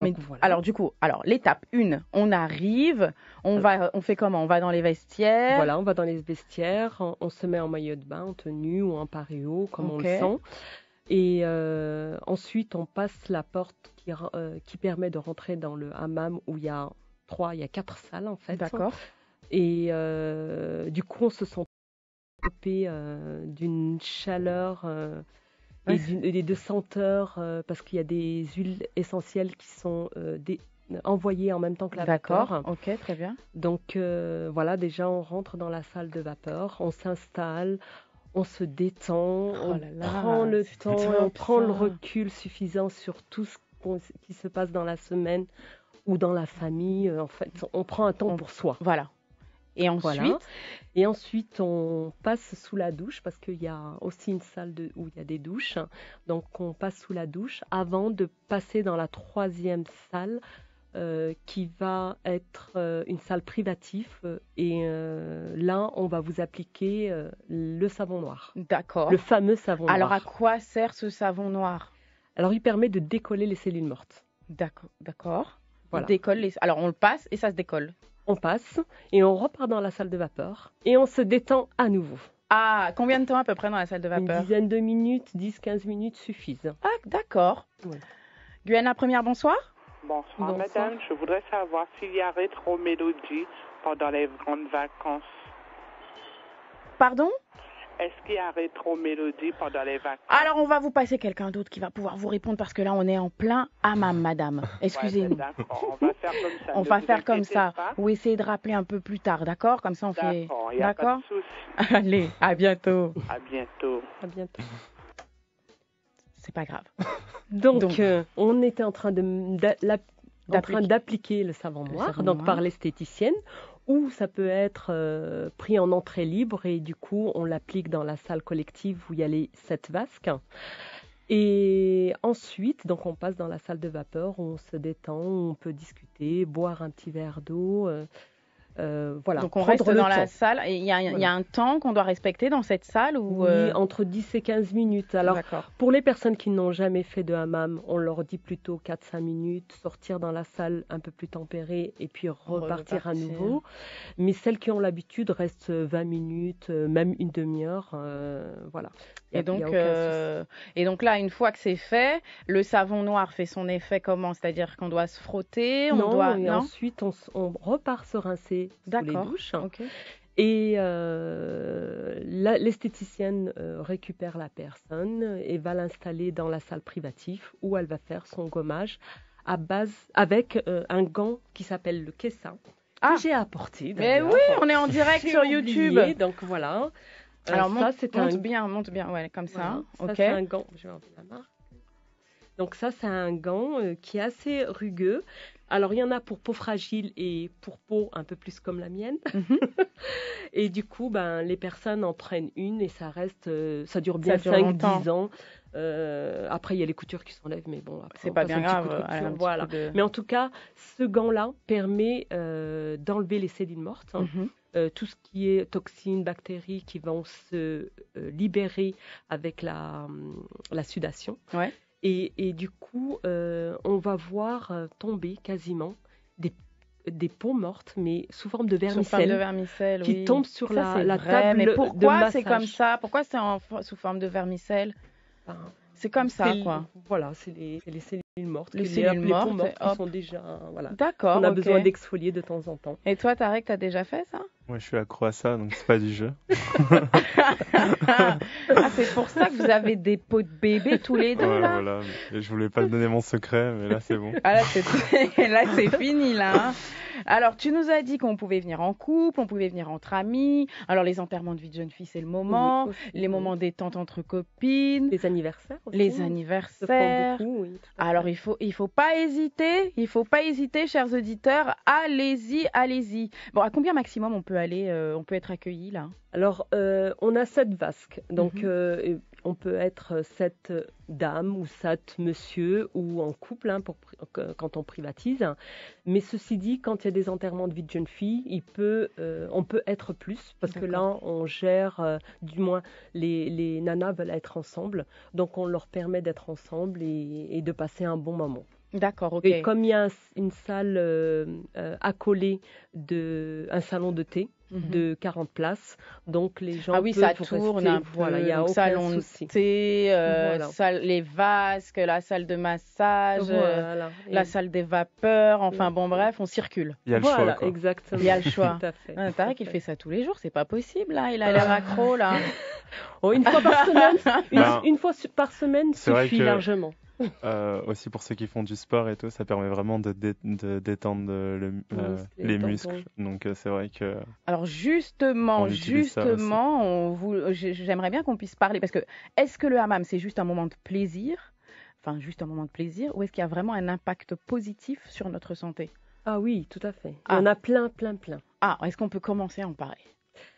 Mais Donc voilà. alors du coup, l'étape 1, on arrive, on fait comment? On va dans les vestiaires. Voilà, on va dans les vestiaires, on se met en maillot de bain, en tenue ou en pareo, comme on Ok. le sent. Et ensuite, on passe la porte qui permet de rentrer dans le hammam où il y a 4 salles en fait. D'accord. Et du coup, on se sent coupé d'une chaleur Ouais, et de senteurs parce qu'il y a des huiles essentielles qui sont envoyées en même temps que la D'accord. vapeur. Ok, très bien. Donc voilà, déjà on rentre dans la salle de vapeur, on s'installe, on se détend, Oh on là là, prend le c'est temps et on top prend le ça. recul suffisant sur tout ce qui se passe dans la semaine ou dans la famille. En fait, on prend un temps On- pour soi. Voilà. Et Voilà. ensuite, Et ensuite, on passe sous la douche parce qu'il y a aussi une salle où il y a des douches. Donc, on passe sous la douche avant de passer dans la 3e salle qui va être une salle privative. Et là, on va vous appliquer le savon noir, d'accord. le fameux savon Alors à noir. quoi sert ce savon noir? Alors, il permet de décoller les cellules mortes. D'accord, d'accord. On Voilà. décolle alors on le passe et ça se décolle. On passe et on repart dans la salle de vapeur et on se détend à nouveau. Ah, combien de temps à peu près dans la salle de Une vapeur? dizaine de minutes, 10-15 minutes suffisent. Ah, d'accord. Voilà. Guyana Première, bonsoir. Bonsoir, Bonsoir. madame. Je voudrais savoir s'il y a rétro-mélodie pendant les grandes vacances. Pardon? Est-ce qu'il y a rétro-mélodie pendant les vacances? Alors on va vous passer quelqu'un d'autre qui va pouvoir vous répondre parce que là on est en plein hammam, madame. Excusez-nous. Ouais, d'accord, on va faire comme ça. On Ne va vous faire comme inquiétez ça. pas. Ou essayez de rappeler un peu plus tard, d'accord? Comme ça on fait. D'accord, il n'y a pas D'accord? de souci. Allez, à bientôt. À bientôt. À bientôt. C'est pas grave. Donc, on était en train D'appliquer. d'appliquer le savon noir, savon donc noir. par l'esthéticienne, ou ça peut être pris en entrée libre et du coup, on l'applique dans la salle collective où il y a les 7 vasques. Et ensuite, donc on passe dans la salle de vapeur, on se détend, on peut discuter, boire un petit verre d'eau. Voilà. Donc on prendre reste le dans la temps. salle. Et il y a un temps qu'on doit respecter dans cette salle ou Oui, entre 10 et 15 minutes. Alors, D'accord. pour les personnes qui n'ont jamais fait de hammam, on leur dit plutôt 4-5 minutes, sortir dans la salle un peu plus tempérée et puis repartir à nouveau. Mais celles qui ont l'habitude restent 20 minutes, même une demi-heure. Voilà. Il y a aucun souci. Et donc là, une fois que c'est fait, le savon noir fait son effet comment? C'est-à-dire qu'on doit se frotter, on Non, doit... et Non? ensuite on repart se rincer sous les D'accord. douches. Ok. Et l'esthéticienne récupère la personne et va l'installer dans la salle privative où elle va faire son gommage avec un gant qui s'appelle le kessa Ah. que j'ai apporté. Mais d'ailleurs. oui, on est en direct J'ai sur oublié, YouTube. donc voilà. Alors ça, monte, monte bien, ouais, comme ça. voilà. Ok. Ça, c'est un gant. Je vais enlever la marque. Donc ça, c'est un gant qui est assez rugueux. Alors, il y en a pour peau fragile et pour peau un peu plus comme la mienne. Mhm. Et du coup, les personnes en prennent une et ça dure bien Ça dure longtemps. 5-10 ans. Après, il y a les coutures qui s'enlèvent, mais bon, après, C'est on pas passe bien un petit grave. coup de un couture, petit voilà. coup de- Mais en tout cas, ce gant-là permet d'enlever les cellules mortes. Mhm. Tout ce qui est toxines, bactéries qui vont se libérer avec la sudation. Ouais. Et du coup, on va voir tomber quasiment des peaux mortes, mais sous forme de Sous forme vermicelle, de vermicelle, qui oui. tombent sur Ça, c'est la vrai. table Mais de pourquoi c'est massage. comme ça? Pourquoi c'est sous forme de vermicelle? Ben, C'est comme ça, c'est- quoi. Voilà, c'est les cellules mortes, Les les cellules peaux mortes, mortes qui hop. sont déjà... Voilà. D'accord, On a ok. besoin d'exfolier de temps en temps. Et toi, Tarek, t'as déjà fait ça? Moi, je suis accro à ça, donc c'est pas du jeu. Ah, c'est pour ça que vous avez des pots de bébé tous les deux, Ouais, là? voilà. Et je voulais pas te donner mon secret, mais là, c'est bon. Ah, là, c'est fini, là. Hein. Alors, tu nous as dit qu'on pouvait venir en couple, on pouvait venir entre amis. Alors, les enterrements de vie de jeune fille, c'est le moment. Oui, aussi, Les oui. moments détente entre copines. Les anniversaires aussi. Les se font anniversaires. beaucoup, oui. tout à fait. Alors, il faut pas hésiter, chers auditeurs. Allez-y, allez-y. Bon, à combien maximum on peut aller, on peut être accueilli, là? Alors, on a 7 vasques. Donc, Mhm. on peut être 7 dames ou 7 monsieur ou en couple quand on privatise. Mais ceci dit, quand il y a des enterrements de vie de jeune fille, on peut être plus parce que là, on gère, du moins, les nanas veulent être ensemble. Donc, on leur permet d'être ensemble et de passer un bon moment. D'accord, ok. Et comme il y a une salle accolée un salon de thé de 40 places, donc les gens Ah oui, ça peuvent tourne rester, un peu. voilà, il y a Donc, aucun salon de souci. thé, Voilà. les vasques, la salle de massage, Voilà. la Et- salle des vapeurs. Enfin bon, bref, on circule. Il y a le voilà, choix, quoi. exactement. Il y a le choix. Tout à fait. Ah, tout paraît à qu'il fait. fait ça tous les jours, c'est pas possible là. Il a l'air accro là. Oh, une fois par semaine, Ben, une fois par semaine c'est vrai suffit que- largement. Aussi pour ceux qui font du sport et tout, ça permet vraiment de détendre les muscles. Donc c'est vrai que Alors justement, On utilise ça j'aimerais bien qu'on puisse parler parce que est-ce que le hammam c'est juste un moment de plaisir, enfin juste un moment de plaisir, ou est-ce qu'il y a vraiment un impact positif sur notre santé? Ah oui, tout à fait. Il Ah. y en a plein. Ah, est-ce qu'on peut commencer à en parler?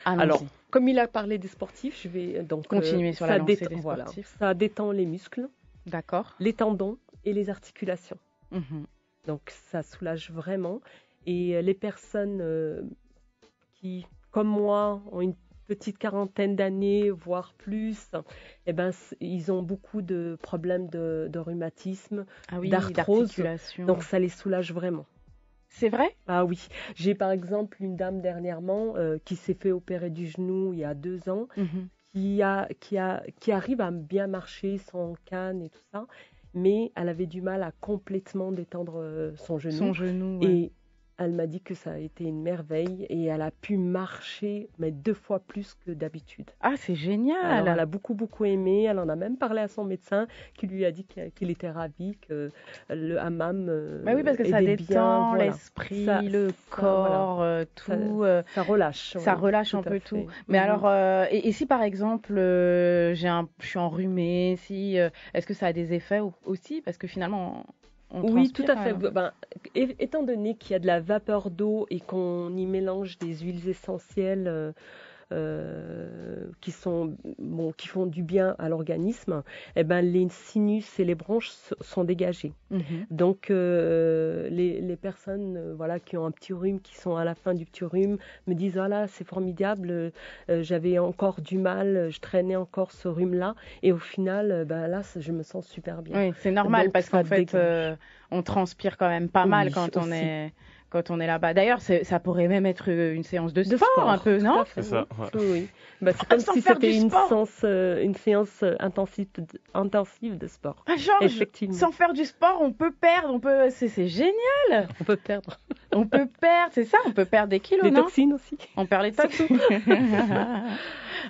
Allons-y. Alors, comme il a parlé des sportifs, je vais donc Continuer sur la lancée des sportifs. Ça détend les muscles, D'accord. les tendons et les articulations. Mhm. Donc ça soulage vraiment. Et les personnes qui, comme moi, ont une petite quarantaine d'années, voire plus, eh ben, ils ont beaucoup de problèmes de rhumatisme, Ah oui, d'arthrose. d'articulation. Donc ça les soulage vraiment. C'est vrai? Ah oui, j'ai par exemple une dame dernièrement qui s'est fait opérer du genou il y a 2 ans, Mhm. qui arrive à bien marcher sans canne et tout ça, mais elle avait du mal à complètement détendre son genou. Son genou. Ouais. Et elle m'a dit que ça a été une merveille et elle a pu marcher, mais 2 fois plus que d'habitude. Ah, c'est génial. Alors, elle a beaucoup aimé. Elle en a même parlé à son médecin qui lui a dit qu'il était ravi que le hammam Bah oui, parce que ça aidait détend bien, voilà. l'esprit, Ça- le ça, corps, tout. Ça relâche. Ça oui, relâche un tout à peu fait. tout. Mais Mhm. alors, et si par exemple, je suis enrhumée, est-ce que ça a des effets aussi? Parce que finalement, on Oui, transpire tout à quand fait. même. Ben, étant donné qu'il y a de la vapeur d'eau et qu'on y mélange des huiles essentielles qui font du bien à l'organisme, eh ben, les sinus et les bronches sont dégagés. Mhm. Donc, les personnes voilà, qui ont un petit rhume, qui sont à la fin du petit rhume, me disent voilà, c'est formidable, j'avais encore du mal, je traînais encore ce rhume-là, et au final, ben, là, je me sens super bien. Oui, c'est normal Donc, parce ça qu'en fait, dégage. on transpire quand même pas mal Oui, quand on aussi. est là-bas. D'ailleurs, ça pourrait même être une séance de sport un peu, tout non? à fait, C'est ça, oui. ouais. Oui. Bah, c'est comme Sans si faire c'était du une sport. séance intensive de sport. Ah, genre, Effectivement. sans faire du sport, on peut perdre, c'est génial. On peut perdre On peut perdre, c'est ça, on peut perdre des kilos, les non? toxines aussi. On perd les toxines.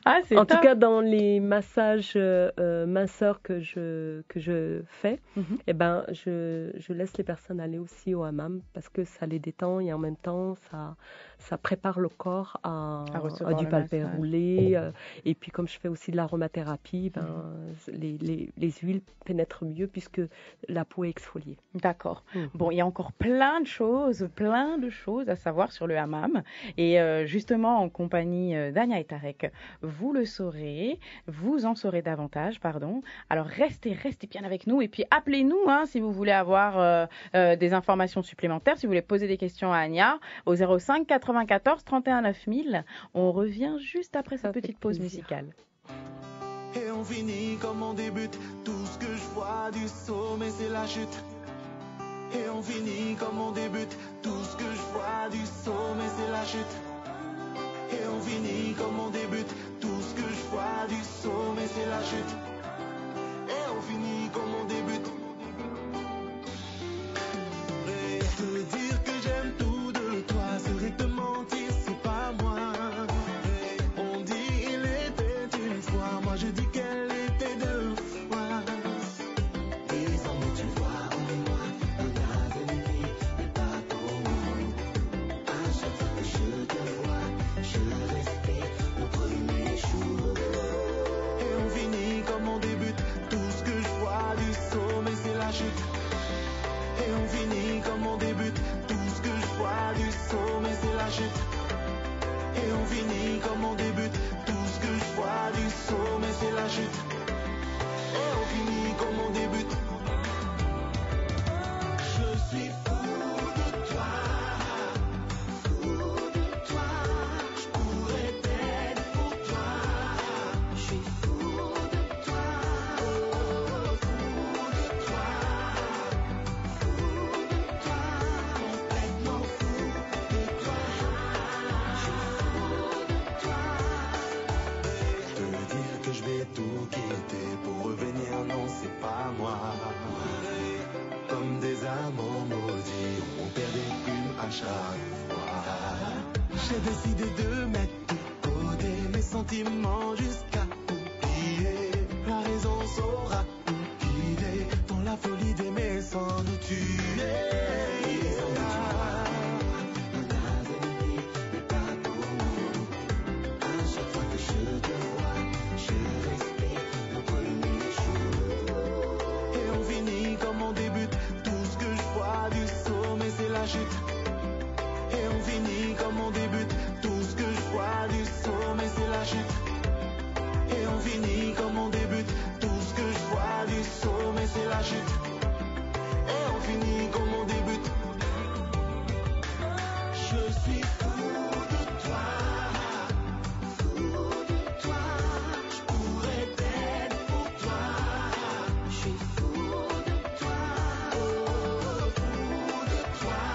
Ah, c'est En top. tout cas, dans les massages minceurs que je fais, Mhm. eh ben, je laisse les personnes aller aussi au hammam parce que ça les détend et en même temps, ça prépare le corps à recevoir du le palpé massage. roulé. Et puis, comme je fais aussi de l'aromathérapie, ben, les huiles pénètrent mieux puisque la peau est exfoliée. D'accord. Mhm. Bon, il y a encore plein de choses à savoir sur le hammam. Et justement, en compagnie d'Ania et Tarek, vous le saurez, vous en saurez davantage, pardon. Alors, restez bien avec nous et puis appelez-nous hein, si vous voulez avoir des informations supplémentaires, si vous voulez poser des questions à Ania au 05 94 31 9000. On revient juste après cette Avec petite pause plaisir. musicale. Et on finit comme on débute. Tout ce que je vois du sommet, c'est la chute. Et on finit comme on débute. Tout ce que je vois du sommet, c'est la chute. Et on finit comme on débute. Tout ce que je vois du sommet, c'est la chute. Et on finit comme on débute. Et te dire que j'aime tout de toi serait te mentir, c'est pas moi. Et on dit il était une fois, moi je dis qu'elle était 2 fois. Désormais tu vois en moi l'avenir, mais pas pour moi. À chaque fois que je te vois, je respire le premier jour. Et on finit comme on débute. Tout ce que je vois du sommet, c'est la chute. Et on finit comme on débute. Tout ce que je vois du sommet, c'est la chute. Et on finit comme on débute. Tout ce que je vois du sommet, c'est la chute. Et on finit comme on débute. Je suis fou de toi. Fou de toi. Je pourrais t'aider pour toi. Je suis fou de toi. Oh, fou de toi. Fou chaque fois. J'ai décidé de mettre de côté mes sentiments jusqu'à oublier. La raison saura nous guider dans la folie d'aimer sans nous tuer. Et on finit comme on débute. Tout ce que je vois du sommet c'est la chute. Et on finit comme on débute. Tout ce que je vois du sommet c'est la chute. Et on finit comme on débute. Je suis fou de toi. Fou de toi. Je pourrais t'être pour toi. Je suis fou de toi. Oh, fou de toi.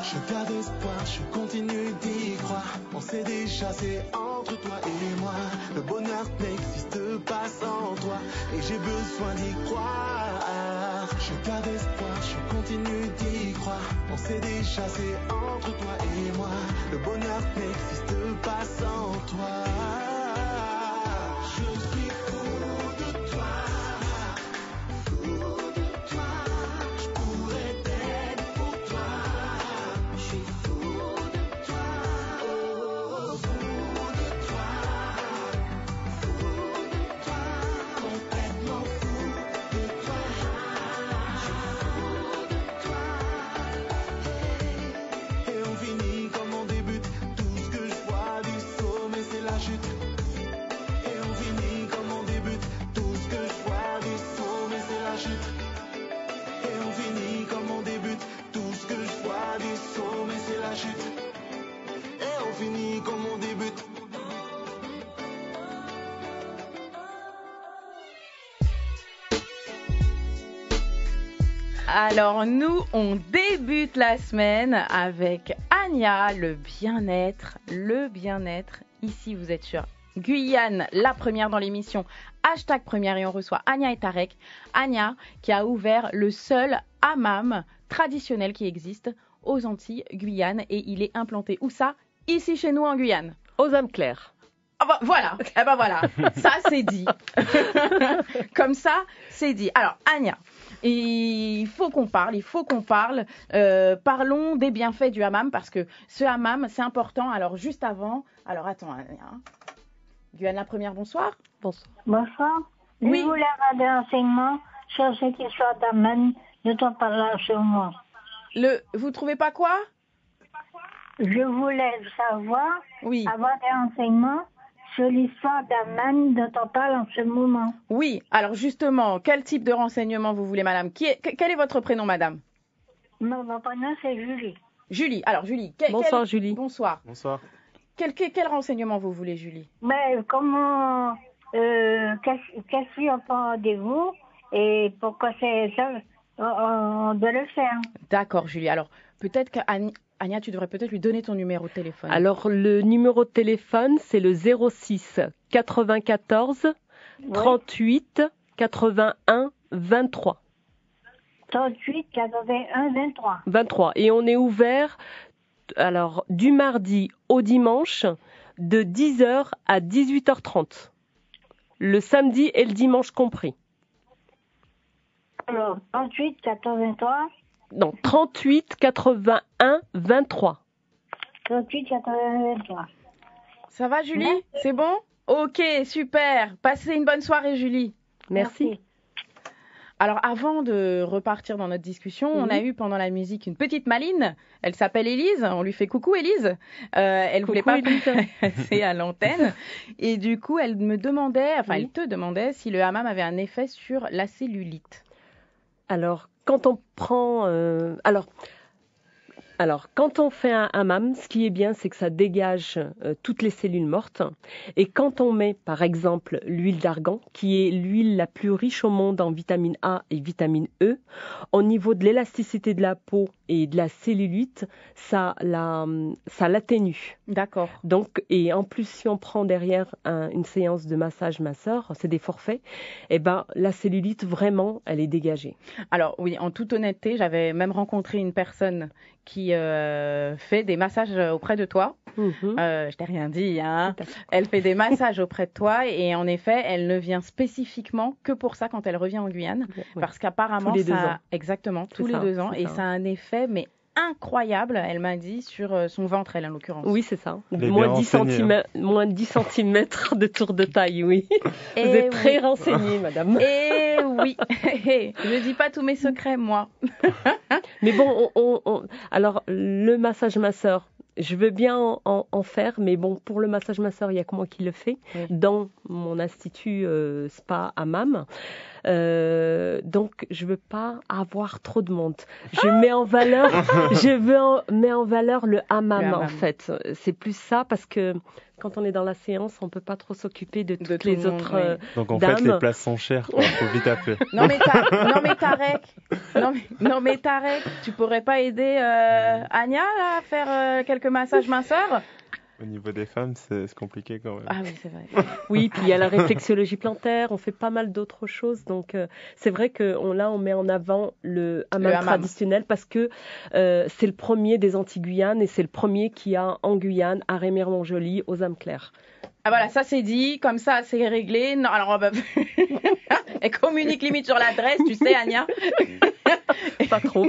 Je garde espoir, je continue d'y croire. On sait déjà, c'est entre toi et moi. Le bonheur n'existe pas sans toi. Et j'ai besoin d'y croire. Je garde espoir, je continue d'y croire. On sait déjà, c'est entre toi et moi. Le bonheur n'existe pas sans toi. Je suis fou de toi. Fou de toi. Je pourrais t'être pour toi. Je suis fou de toi. Oh, fou de toi. Fou de toi. Complètement fou de toi. Je suis fou de toi. Et on finit comme on débute. Tout ce que je vois du sommet c'est la chute. Et on finit comme on débute. Tout ce que je vois du sommet c'est la chute. Et on finit comme on débute. Tout ce que je vois du sommet c'est la chute. Et on finit comme on débute. Alors nous, on débute la semaine avec Anya, le bien-être. Ici, vous êtes sur Guyane, la première dans l'émission. Hashtag première et on reçoit Anya et Tarek. Anya qui a ouvert le seul hammam traditionnel qui existe aux Antilles, Guyane. Et il est implanté où ça? Ici chez nous en Guyane. Aux âmes claires. Ah bah, voilà, ça c'est dit. Comme ça, c'est dit. Alors Anya, il faut qu'on parle. Parlons des bienfaits du hammam parce que ce hammam, c'est important. Alors juste avant, attends, Anya. Guyane la première, bonsoir. Bonsoir. Bonsoir. Oui. Je voulais avoir des renseignements sur cette histoire d'hammam dont on parle actuellement. Vous trouvez pas quoi? Je voulais savoir, Oui. avoir des renseignements sur l'histoire d'hammam dont on parle en ce moment. Oui, alors justement, quel type de renseignements vous voulez, madame? Quel est votre prénom, madame? Mon prénom, c'est Julie. Julie. Alors, Julie. Bonsoir, Julie. Bonsoir. Bonsoir. Quel renseignement vous voulez, Julie? Mais comment, qu'est-ce qu'on prend rendez-vous et pourquoi c'est ça, on doit le faire. D'accord, Julie. Alors, peut-être qu'Ania, tu devrais peut-être lui donner ton numéro de téléphone. Alors, le numéro de téléphone, c'est le 06 94 38 81 23. 38 81 23. 23. Et on est ouvert alors du mardi au dimanche de 10h à 18h30. Le samedi et le dimanche compris. Alors, 38 83. Non, 38 81 23. 38 81 23. Ça va, Julie? Merci. C'est bon? Ok, super. Passez une bonne soirée, Julie. Merci. Alors, avant de repartir dans notre discussion, on a eu pendant la musique une petite maline. Elle s'appelle Élise. On lui fait coucou, Élise. Elle voulait pas passer à l'antenne. Et du coup, elle me demandait, elle te demandait si le hammam avait un effet sur la cellulite. Alors, quand on prend... Alors, quand on fait un hammam, ce qui est bien, c'est que ça dégage toutes les cellules mortes. Et quand on met, par exemple, l'huile d'argan, qui est l'huile la plus riche au monde en vitamine A et vitamine E, au niveau de l'élasticité de la peau et de la cellulite, ça l'atténue. D'accord. Donc, et en plus, si on prend derrière une séance de massage masseur, c'est des forfaits, eh ben, la cellulite, vraiment, elle est dégagée. Alors oui, en toute honnêteté, j'avais même rencontré une personne qui fait des massages auprès de toi. Je t'ai rien dit, hein. Elle fait des massages auprès de toi et en effet, elle ne vient spécifiquement que pour ça quand elle revient en Guyane, parce qu'apparemment, tous les 2 ans. Exactement, tous les 2 ans, et ça a un effet mais incroyable, elle m'a dit, sur son ventre, elle, en l'occurrence. Oui, c'est ça. Moins 10 cm de tour de taille, oui. Vous êtes très renseignée, madame. Et oui, je dis pas tous mes secrets, moi. Mais bon, alors, le massage masseur, je veux bien en faire, mais bon, pour le massage masseur, il n'y a que moi qui le fais dans mon institut Spa Hammam. Donc, je veux pas avoir trop de monde. Je mets en valeur le hammam, en fait. C'est plus ça parce que quand on est dans la séance, on peut pas trop s'occuper de toutes les autres Donc en dames. fait, les places sont chères, quoi. Faut vite appeler. Non mais Tarek, tu pourrais pas aider Anya là, à faire quelques massages masseurs? Au niveau des femmes, c'est compliqué quand même. Ah oui, c'est vrai. Oui, puis il y a la réflexologie plantaire, on fait pas mal d'autres choses. Donc, c'est vrai qu'on met en avant le hammam traditionnel parce que c'est le premier des Antilles-Guyane et c'est le premier qu'il y a en Guyane, à Rémière-Montjoly, aux âmes claires. Ah voilà, ça c'est dit, comme ça c'est réglé. Non, alors elle communique limite sur l'adresse, tu sais, Anya. Pas trop.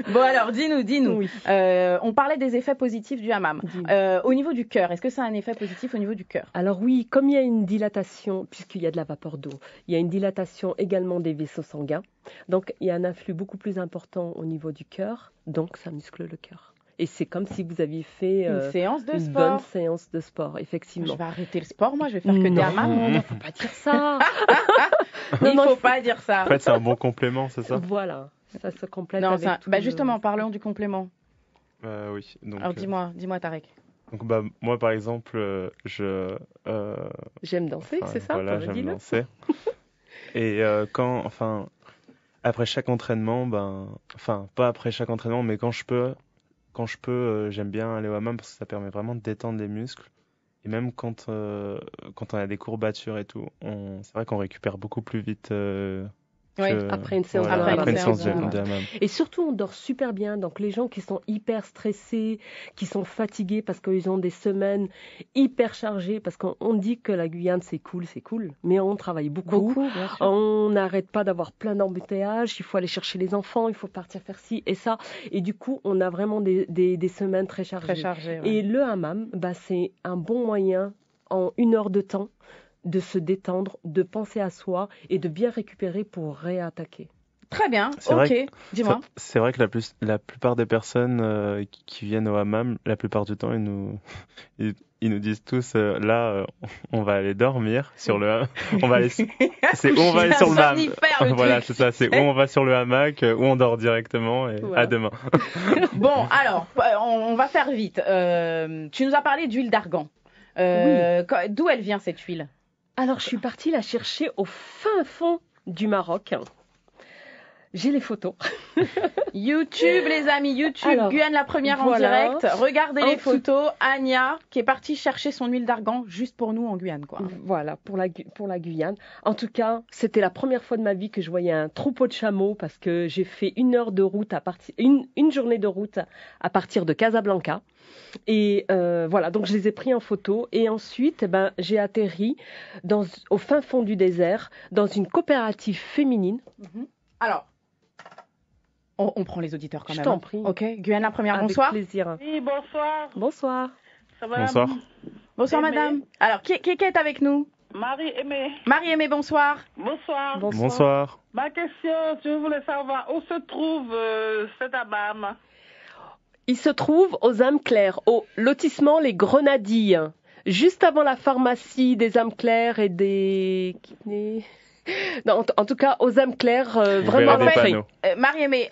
Bon alors, dis-nous. Oui. On parlait des effets positifs du hammam. Au niveau du cœur, est-ce que ça a un effet positif au niveau du cœur? Alors oui, comme il y a une dilatation, puisqu'il y a de la vapeur d'eau, il y a une dilatation également des vaisseaux sanguins. Donc il y a un influx beaucoup plus important au niveau du cœur, donc ça muscle le cœur. Et c'est comme si vous aviez fait une séance de sport. Bonne séance de sport, effectivement. Je vais arrêter le sport, moi, je vais faire que des hammams. Non, faut pas dire ça. Il faut pas dire ça. En fait, c'est un bon complément, c'est ça? Voilà, ça se complète non, avec tout justement, parlons du complément. Oui. Donc, alors dis-moi Tarek. Donc moi, par exemple, j'aime danser, c'est ça? Voilà, j'aime danser. Et après chaque entraînement, pas après chaque entraînement, mais quand je peux, j'aime bien aller au hammam parce que ça permet vraiment de détendre les muscles. Et même quand on a des courbatures et tout, c'est vrai qu'on récupère beaucoup plus vite après une séance de hammam. Et surtout, on dort super bien. Donc, les gens qui sont hyper stressés, qui sont fatigués parce qu'ils ont des semaines hyper chargées, parce qu'on dit que la Guyane, c'est cool, mais on travaille beaucoup. Bien sûr. On n'arrête pas d'avoir plein d'embouteillages. Il faut aller chercher les enfants, il faut partir faire ci et ça. Et du coup, on a vraiment des semaines très chargées. Et le hammam, c'est un bon moyen, en 1 heure de temps, de se détendre, de penser à soi et de bien récupérer pour réattaquer. Très bien, dis-moi. C'est vrai que la plupart des personnes qui viennent au hammam, la plupart du temps, ils nous disent tous là, on va aller dormir sur le hammam. On va aller sur le hammam. Voilà, c'est ça, c'est où on va sur le hamac, où on dort directement et à demain. Bon, alors, on va faire vite. Tu nous as parlé d'huile d'argan. D'où elle vient cette huile? Alors, je suis partie la chercher au fin fond du Maroc. J'ai les photos. YouTube, les amis, alors, Guyane la première en direct. Regardez les photos. Anya, qui est partie chercher son huile d'argan juste pour nous en Guyane, quoi. Voilà, pour la Guyane. En tout cas, c'était la première fois de ma vie que je voyais un troupeau de chameaux parce que j'ai fait 1 heure de route une journée de route à partir de Casablanca. Et voilà, donc je les ai pris en photo et ensuite j'ai atterri au fin fond du désert dans une coopérative féminine. Alors, on prend les auditeurs quand même. Je t'en prie. Ok, Guyane la première, bonsoir. Avec plaisir. Oui, bonsoir. Bonsoir. Ça va, bonsoir. Bonsoir madame. Alors, qui est avec nous? Marie-Aimée. Marie-Aimée, bonsoir. Bonsoir. Bonsoir. Ma question, je voulais savoir où se trouve cet hammam? Il se trouve aux âmes claires, au lotissement Les Grenadilles, juste avant la pharmacie des âmes claires et des Non, en tout cas, aux âmes claires, Vous vraiment, verrez des l'entrée. panneaux. Marie-Aimée,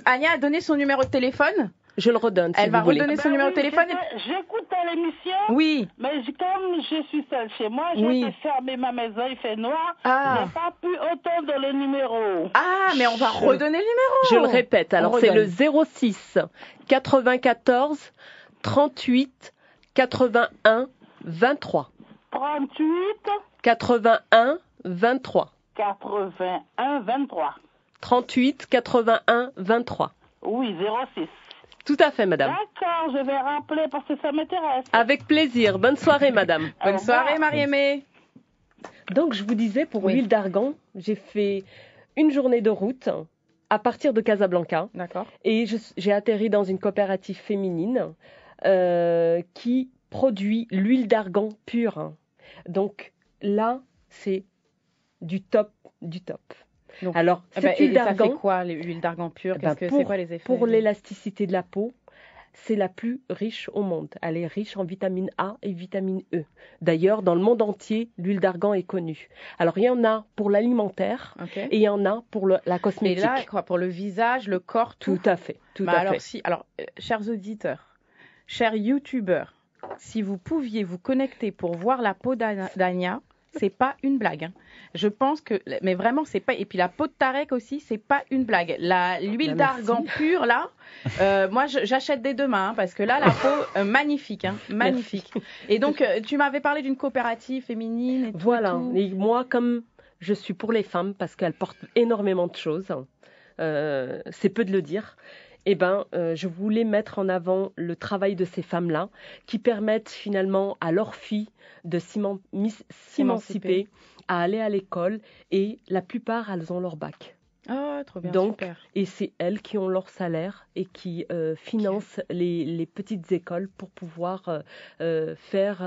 Anya a donné son numéro de téléphone. Je le redonne, si Elle va vous voulez. redonner son numéro de téléphone. J'écoute l'émission, Oui. mais comme je suis seule chez moi, j'ai Oui. fermé ma maison, il fait noir. Ah. J'ai pas pu entendre le numéro. Ah, mais on va redonner le numéro. Je le répète, alors On c'est le redonne. 06 94 38 81 23. 38 81 23. 81 23. 38 81 23. Oui, 06. Tout à fait, madame. D'accord, je vais rappeler parce que ça m'intéresse. Avec plaisir. Bonne soirée, madame. Bonne soirée, Marie-Aimée. Donc, je vous disais, pour Oui. l'huile d'argan, j'ai fait une journée de route à partir de Casablanca D'accord. et j'ai atterri dans une coopérative féminine qui produit l'huile d'argan pure. Donc là, c'est du top du top. Donc, Alors, Eh cette ben, huile et ça fait d'argan, quoi, l'huile d'argan pure? Eh ben, Qu'est-ce que c'est quoi les effets? pour l'élasticité de la peau, c'est la plus riche au monde. Elle est riche en vitamine A et vitamine E. D'ailleurs, dans le monde entier, l'huile d'argan est connue. Alors, il y en a pour l'alimentaire Ok. et il y en a pour la Et cosmétique. là, quoi, pour le visage, le corps, tout. Tout à fait, tout Bah à alors, fait. chers auditeurs, chers youtubeurs, si vous pouviez vous connecter pour voir la peau d'Anya, c'est pas une blague. Hein. Je pense que, mais vraiment, c'est pas. Et puis la peau de Tarek aussi, c'est pas une blague. L'huile Bah, merci. d'argan pure là, moi j'achète dès demain hein, parce que là la peau magnifique, hein, magnifique. Et donc tu m'avais parlé d'une coopérative féminine. Et tout, Voilà. et tout. Et moi, comme je suis pour les femmes, parce qu'elles portent énormément de choses, c'est peu de le dire, eh ben, je voulais mettre en avant le travail de ces femmes-là, qui permettent finalement à leurs filles de s'émanciper, à aller à l'école, et la plupart, elles ont leur bac. Oh, trop bien, Donc, super. et c'est elles qui ont leur salaire et qui financent les petites écoles pour pouvoir faire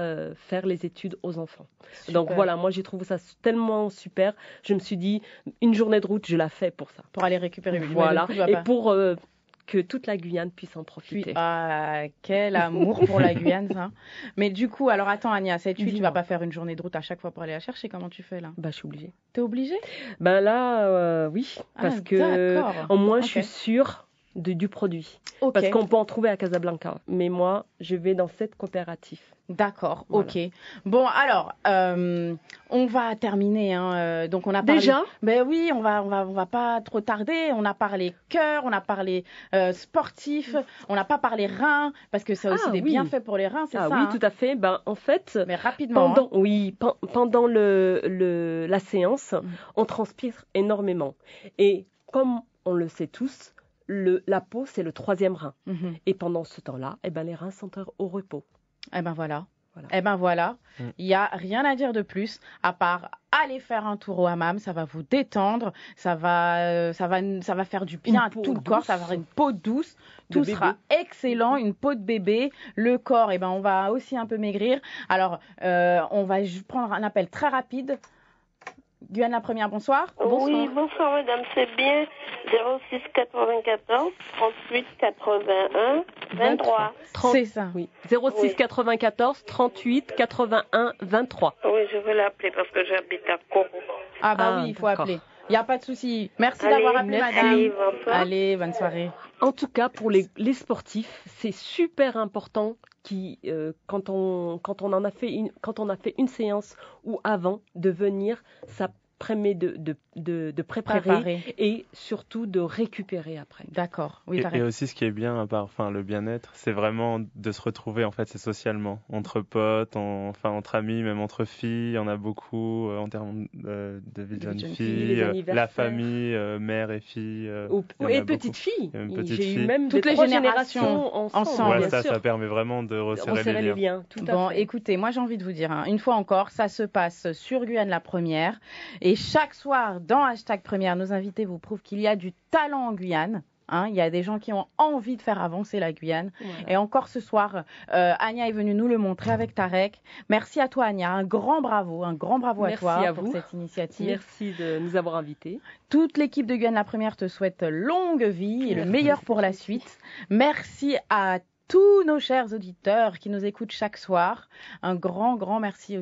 les études aux enfants. Donc Super. voilà, moi j'ai trouvé ça tellement super. Je me suis dit, une journée de route, je la fais pour ça. Pour aller récupérer. Oui, Voilà, mais le coup, et papa. pour que toute la Guyane puisse en Oui. profiter. Ah, quel amour pour la Guyane, ça. Mais du coup, alors attends, Anya, cette huile, tu Dis-moi. vas pas faire une journée de route à chaque fois pour aller la chercher. Comment tu fais là? Bah, je suis obligée. T'es obligée? Ben là, oui, Ah, parce que d'accord. au moins Ok. je suis sûre du produit. Ok. Parce qu'on peut en trouver à Casablanca. Mais moi, je vais dans cette coopérative. D'accord, Voilà. ok. Bon, alors, on va terminer. Hein. Donc, on a parlé. Déjà? Ben oui, on va pas trop tarder. On a parlé cœur, on a parlé sportif, on n'a pas parlé reins parce que ça a aussi Ah, des oui. bienfaits pour les reins, c'est Ah ça. oui, hein. tout à fait. Ben, en fait, Mais rapidement. pendant, hein. oui, pendant la séance, on transpire énormément. Et comme on le sait tous, la peau, c'est le troisième rein. Mhm. Et pendant ce temps-là, eh ben, les reins sont au repos. Eh ben voilà. Voilà. Eh ben voilà. Mm. Il y a rien à dire de plus à part aller faire un tour au hammam. Ça va vous détendre. Ça va faire du bien Une à peau tout le corps. douce. Ça va avoir une peau douce. De Tout bébé. sera excellent. Une peau de bébé. Le corps, eh ben on va aussi un peu maigrir. Alors on va prendre un appel très rapide. Guyane la première, bonsoir. Oui, bonsoir madame, c'est bien 06 94 38 81 23. C'est ça. Oui. 06 94 38 81 23. Oui, je veux l'appeler parce que j'habite à Coro. Ah bah Ah, oui, il faut d'accord. appeler. Il n'y a pas de souci. Merci Allez, d'avoir appelé, merci. madame. Allez, bonsoir. Allez, bonne soirée. En tout cas, pour les sportifs, c'est super important quand on a fait une séance ou avant de venir, ça permet de préparer et surtout de récupérer après. D'accord. Oui, t'as Et raison. aussi, ce qui est bien, à part le bien-être, c'est vraiment de se retrouver, en fait, c'est socialement, entre potes, entre amis, même entre filles. On a beaucoup en termes de vie de De jeune jeunes filles, les fille, anniversaires. la famille, mère et fille. il y en Et a beaucoup. petites filles. Et même petites J'ai eu filles. même Toutes des les trois générations ensemble. Ouais, Ouais, bien sûr. ça permet vraiment de resserrer les liens. Tout à Bon, fait. écoutez, moi j'ai envie de vous dire, hein, une fois encore, ça se passe sur Guyane la Première. Et chaque soir, dans Hashtag Première, nos invités vous prouvent qu'il y a du talent en Guyane. Hein, il y a des gens qui ont envie de faire avancer la Guyane. Voilà. Et encore ce soir, Anya est venue nous le montrer avec Tarek. Merci à toi, Anya. Un grand bravo à Merci toi à pour vous. cette initiative. Merci de nous avoir invités. Toute l'équipe de Guyane la Première te souhaite longue vie et le meilleur pour la suite. Merci à tous nos chers auditeurs qui nous écoutent chaque soir. Un grand merci